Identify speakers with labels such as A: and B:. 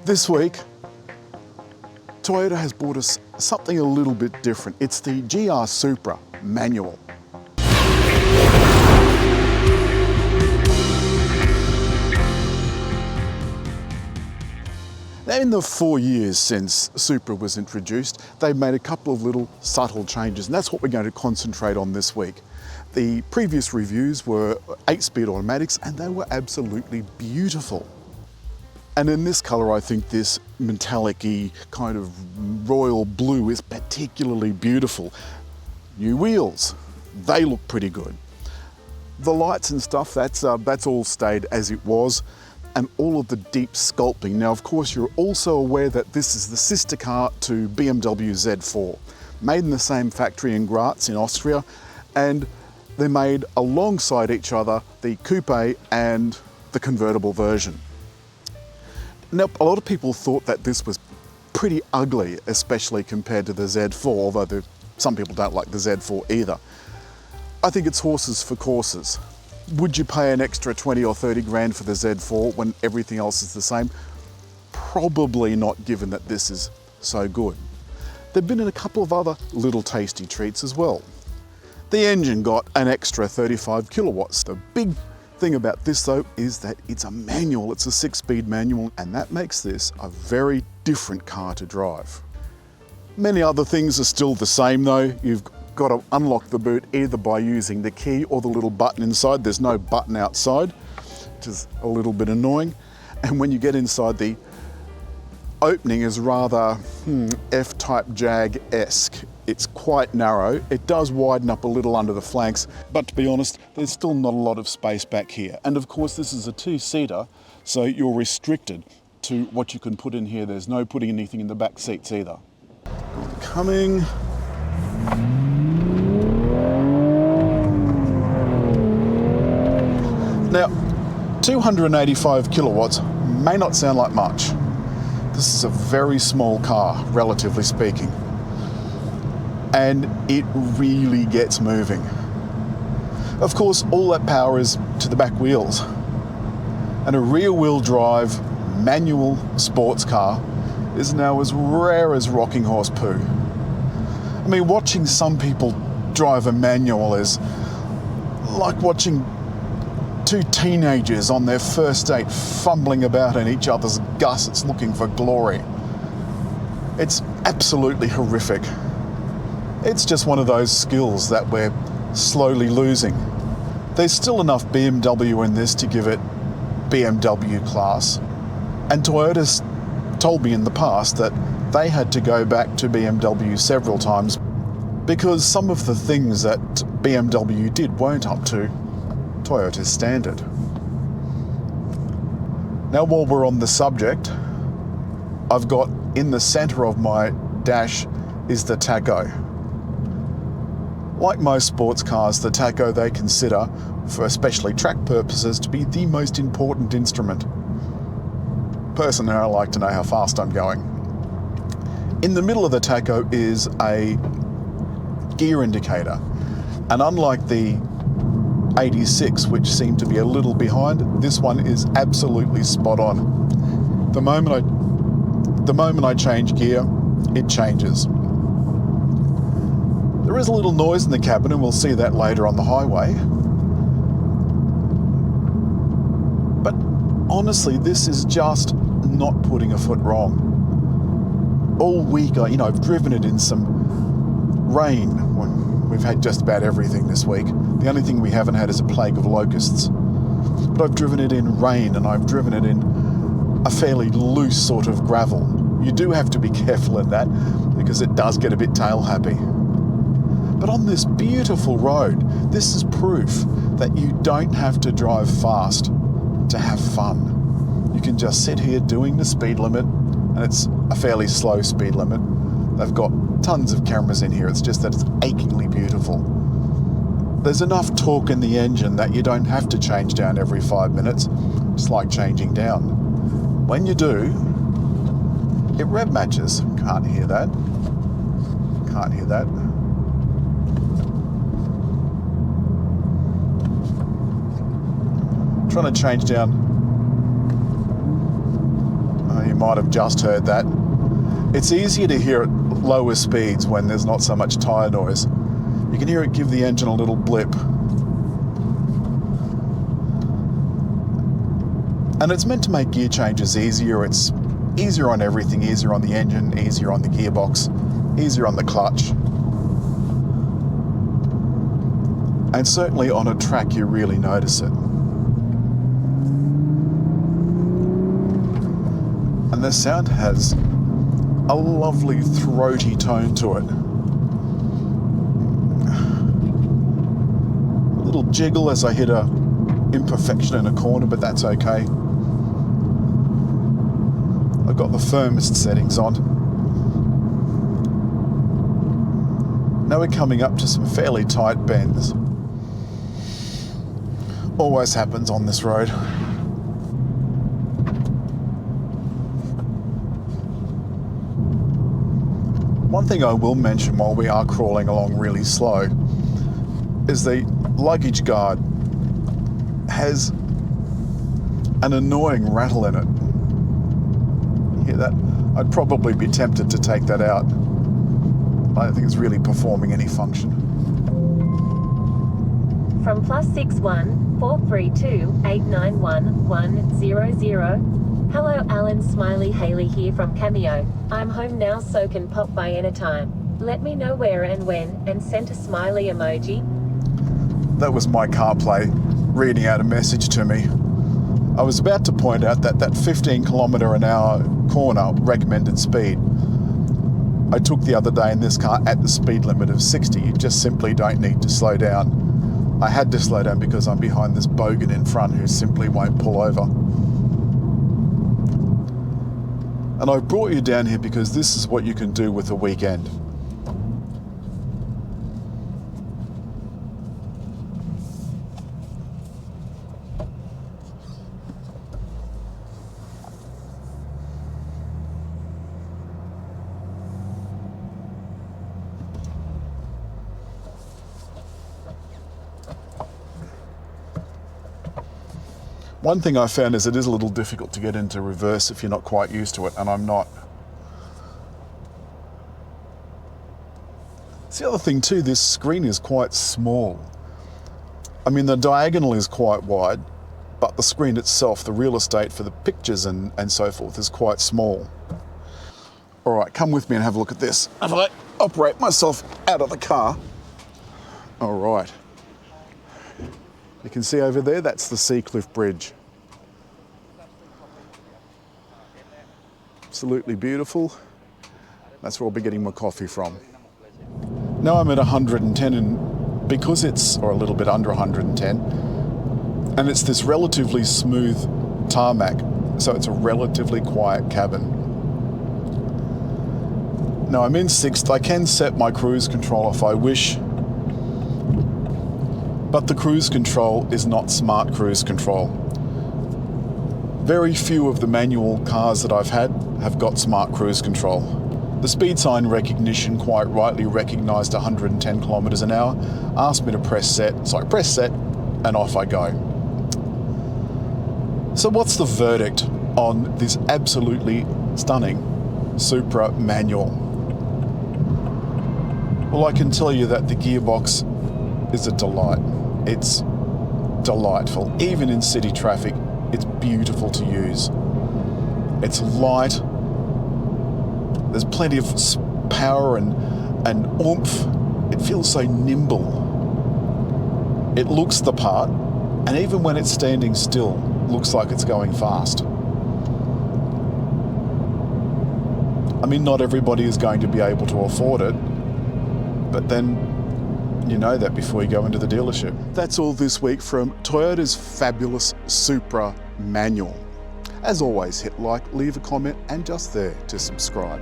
A: This week, Toyota has brought us something a little bit different. It's the GR Supra Manual. Now, in the 4 years since Supra was introduced, they've made a couple of little subtle changes, and that's what we're going to concentrate on this week. The previous reviews were 8-speed automatics, and they were absolutely beautiful. And in this colour, I think this metallic-y kind of royal blue is particularly beautiful. New wheels, they look pretty good. The lights and stuff, that's all stayed as it was, and all of the deep sculpting. Now, of course, you're also aware that this is the sister car to BMW Z4, made in the same factory in Graz in Austria, and they're made alongside each other, the coupe and the convertible version. Now, a lot of people thought that this was pretty ugly, especially compared to the Z4, although some people don't like the Z4 either. I think it's horses for courses. Would you pay an extra 20 or 30 grand for the Z4 when everything else is the same? Probably not, given that this is so good. They've been in a couple of other little tasty treats as well. The engine got an extra 35 kilowatts. The big thing about this though is that it's a manual, it's a 6-speed manual, and that makes this a very different car to drive. Many other things are still the same though. You've got to unlock the boot either by using the key or the little button inside. There's no button outside, which is a little bit annoying. And when you get inside, the opening is rather F-Type Jag-esque. It's quite narrow. It does widen up a little under the flanks, but to be honest, there's still not a lot of space back here. And of course, this is a 2-seater, so you're restricted to what you can put in here. There's no putting anything in the back seats either. Coming. Now, 285 kilowatts may not sound like much. This is a very small car, relatively speaking. And it really gets moving. Of course, all that power is to the back wheels. And a rear-wheel drive manual sports car is now as rare as rocking horse poo. I mean, watching some people drive a manual is like watching two teenagers on their first date fumbling about in each other's gussets looking for glory. It's absolutely horrific. It's just one of those skills that we're slowly losing. There's still enough BMW in this to give it BMW class. And Toyota's told me in the past that they had to go back to BMW several times because some of the things that BMW did weren't up to Toyota's standard. Now, while we're on the subject, I've got in the center of my dash is the tacho. Like most sports cars, the tacho they consider, for especially track purposes, to be the most important instrument. Personally, I like to know how fast I'm going. In the middle of the tacho is a gear indicator, and unlike the 86, which seemed to be a little behind, this one is absolutely spot on. The moment I change gear, it changes. There is a little noise in the cabin, and we'll see that later on the highway. But honestly, this is just not putting a foot wrong. All week, I've driven it in some rain. We've had just about everything this week. The only thing we haven't had is a plague of locusts. But I've driven it in rain, and I've driven it in a fairly loose sort of gravel. You do have to be careful in that because it does get a bit tail happy. But on this beautiful road, this is proof that you don't have to drive fast to have fun. You can just sit here doing the speed limit, and it's a fairly slow speed limit. They've got tons of cameras in here, it's just that it's achingly beautiful. There's enough torque in the engine that you don't have to change down every 5 minutes, just like changing down. When you do, it rev matches. Can't hear that. Can't hear that. Trying to change down. You might have just heard that. It's easier to hear at lower speeds when there's not so much tyre noise. You can hear it give the engine a little blip. And it's meant to make gear changes easier. It's easier on everything, easier on the engine, easier on the gearbox, easier on the clutch. And certainly on a track you really notice it. And the sound has a lovely throaty tone to it. A little jiggle as I hit a imperfection in a corner, but that's okay. I've got the firmest settings on. Now we're coming up to some fairly tight bends. Always happens on this road. One thing I will mention while we are crawling along really slow is the luggage guard has an annoying rattle in it. You hear that? I'd probably be tempted to take that out. I don't think it's really performing any function.
B: From +61 432 891 100. Hello Alan, Smiley Haley here from Cameo. I'm home now so can pop by anytime. Let me know where and when, and sent a smiley emoji.
A: That was my CarPlay reading out a message to me. I was about to point out that 15 km/h corner recommended speed I took the other day in this car at the speed limit of 60. You just simply don't need to slow down. I had to slow down because I'm behind this bogan in front who simply won't pull over. And I brought you down here because this is what you can do with a weekend. One thing I found is it is a little difficult to get into reverse if you're not quite used to it, and I'm not. It's the other thing too, this screen is quite small. I mean, the diagonal is quite wide, but the screen itself, the real estate for the pictures and so forth, is quite small. All right, come with me and have a look at this. If I operate myself out of the car. All right. You can see over there, that's the Seacliff Bridge. Absolutely beautiful. That's where I'll be getting my coffee from. Now I'm at 110, and because it's, or a little bit under 110, and it's this relatively smooth tarmac, so it's a relatively quiet cabin. Now I'm in 6th. I can set my cruise control if I wish, but the cruise control is not smart cruise control. Very few of the manual cars that I've had have got smart cruise control. The speed sign recognition quite rightly recognised 110 kilometres an hour, asked me to press set, so I press set and off I go. So what's the verdict on this absolutely stunning Supra Manual? Well, I can tell you that the gearbox is a delight. It's delightful. Even in city traffic, it's beautiful to use. It's light. There's plenty of power and oomph. It feels so nimble. It looks the part, and even when it's standing still, looks like it's going fast. I mean, not everybody is going to be able to afford it, but then you know that before you go into the dealership. That's all this week from Toyota's fabulous Supra Manual. As always, hit like, leave a comment, and just there to subscribe.